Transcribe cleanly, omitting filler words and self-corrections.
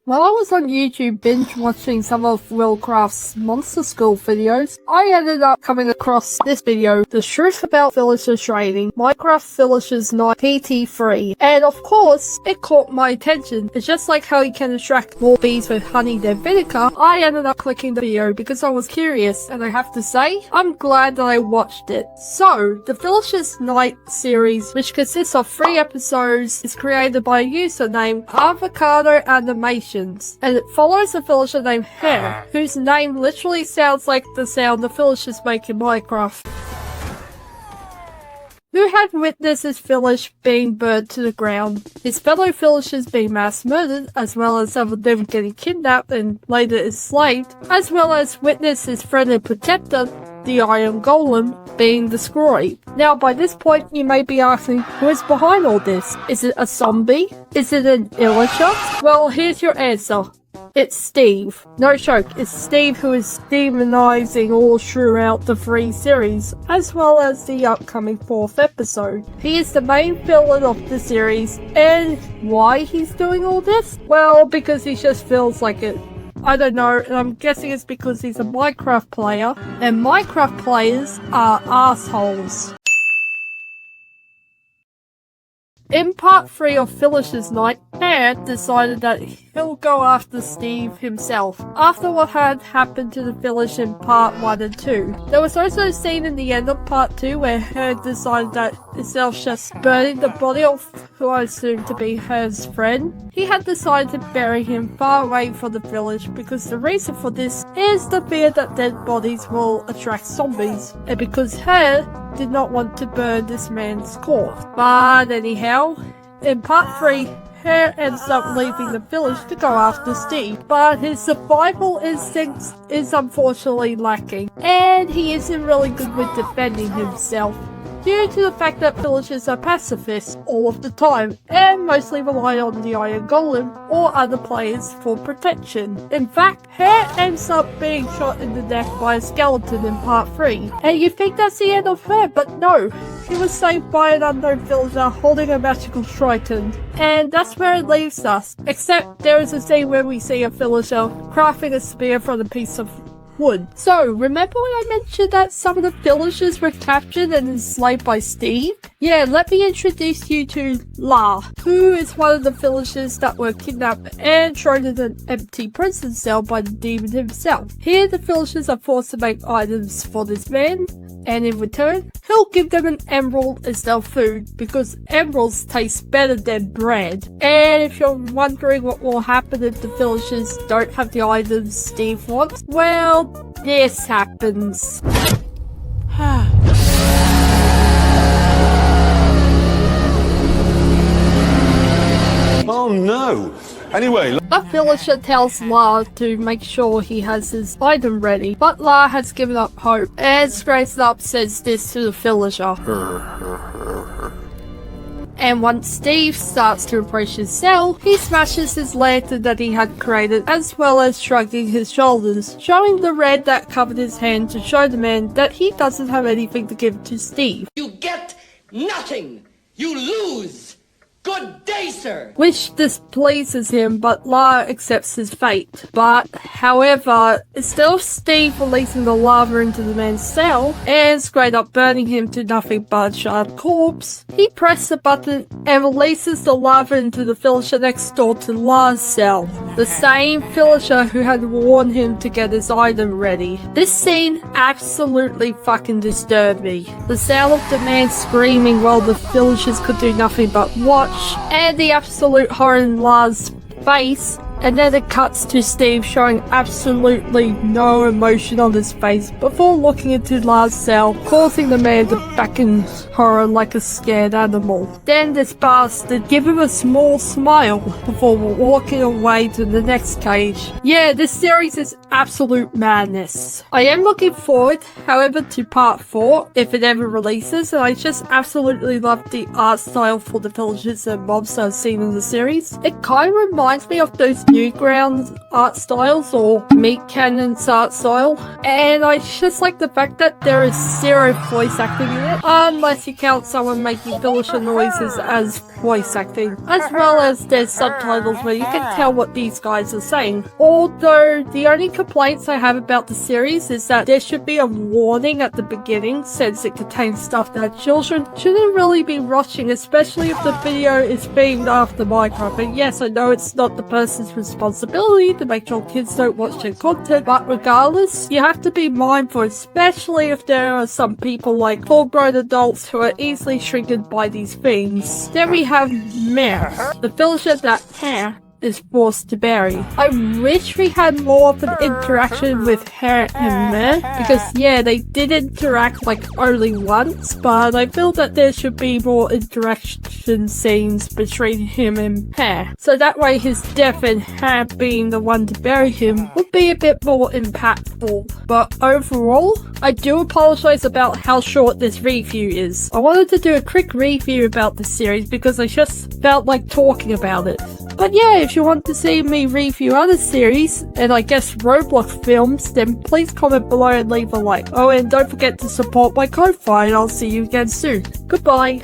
While I was on YouTube binge watching some of Willcraft's Monster School videos, I ended up coming across this video, The Truth About Villager Training, Minecraft Villagers Night PT3, and of course, it caught my attention. It's just like how you can attract more bees with honey than vinegar, I ended up clicking the video because I was curious, and I have to say, I'm glad that I watched it. So, the Villagers Night series, which consists of 3 episodes, is created by a user named Avocado Animation. And it follows a villager named Hare, whose name literally sounds like the sound the villagers make in Minecraft, who had witnessed his village being burned to the ground, his fellow villagers being mass murdered, as well as some of them getting kidnapped and later enslaved, as well as witnessed his friend and protector, the Iron Golem, being destroyed. Now, by this point, you may be asking, who is behind all this? Is it a zombie? Is it an illager? Well, here's your answer. It's Steve. No joke, it's Steve who is demonizing all throughout the 3 series, as well as the upcoming 4th episode. He is the main villain of the series, and why he's doing all this? Well, because he just feels like it. I don't know, and I'm guessing it's because he's a Minecraft player, and Minecraft players are assholes. In part 3 of Villagers Night, Hare decided that he'll go after Steve himself, after what had happened to the village in part 1 and 2. There was also a scene in the end of part 2 where Hare decided that instead of just burning the body of who I assumed to be Hare's friend, he had decided to bury him far away from the village, because the reason for this is the fear that dead bodies will attract zombies, and because Hare did not want to burn this man's corpse. But anyhow, in part 3, Hare ends up leaving the village to go after Steve, but his survival instincts is unfortunately lacking, and he isn't really good with defending himself, due to the fact that villagers are pacifists all of the time, and mostly rely on the Iron Golem or other players for protection. In fact, Hare ends up being shot in the neck by a skeleton in part 3, and you think that's the end of Hare, but no, he was saved by an unknown villager holding a magical trident, and that's where it leaves us, except there is a scene where we see a villager crafting a spear from a piece of wood. So, remember when I mentioned that some of the villagers were captured and enslaved by Steve? Yeah, let me introduce you to La, who is one of the villagers that were kidnapped and thrown in an empty prison cell by the demon himself. Here, the villagers are forced to make items for this man, and in return, he'll give them an emerald as their food, because emeralds taste better than bread. And if you're wondering what will happen if the villagers don't have the items Steve wants, well, this happens. Oh no! Anyway, A villager tells La to make sure he has his item ready, but La has given up hope, and straight up says this to the villager. And once Steve starts to approach his cell, he smashes his lantern that he had created, as well as shrugging his shoulders, showing the red that covered his hand to show the man that he doesn't have anything to give to Steve. You get nothing! You lose! Good day, sir! Which displeases him, but La accepts his fate. But, however, instead of Steve releasing the lava into the man's cell, and straight up burning him to nothing but a charred corpse, he presses a button and releases the lava into the villager next door to La's cell. The same villager who had warned him to get his item ready. This scene absolutely fucking disturbed me. The sound of the man screaming while the villagers could do nothing but watch, and the absolute horror in La's face, and then it cuts to Steve showing absolutely no emotion on his face before looking into La's cell, causing the man to back in horror like a scared animal. Then this bastard give him a small smile before walking away to the next cage. Yeah, this series is absolute madness. I am looking forward, however, to part 4 if it ever releases, and I just absolutely love the art style for the villagers and mobs I've seen in the series. It kind of reminds me of those Newgrounds art styles or Michingan's art style, and I just like the fact that there is zero voice acting in it, unless you count someone making villager noises as voice acting, as well as there's subtitles where you can tell what these guys are saying. Although the only complaints I have about the series is that there should be a warning at the beginning since it contains stuff that children shouldn't really be watching, especially if the video is themed after Minecraft. And yes, I know it's not the person's responsibility to make sure kids don't watch their content, but regardless, you have to be mindful, especially if there are some people like full-grown adults who are easily triggered by these things. Then we have Mare, the villager that is forced to bury. I wish we had more of an interaction with her and Mare, because yeah, they did interact like only once, but I feel that there should be more interaction scenes between him and her, so that way his death and her being the one to bury him would be a bit more impactful. But overall, I do apologize about how short this review is. I wanted to do a quick review about the series because I just felt like talking about it. But yeah, if you want to see me review other series, and I guess Roblox films, then please comment below and leave a like. Oh, and don't forget to support my Ko-Fi, and I'll see you again soon. Goodbye!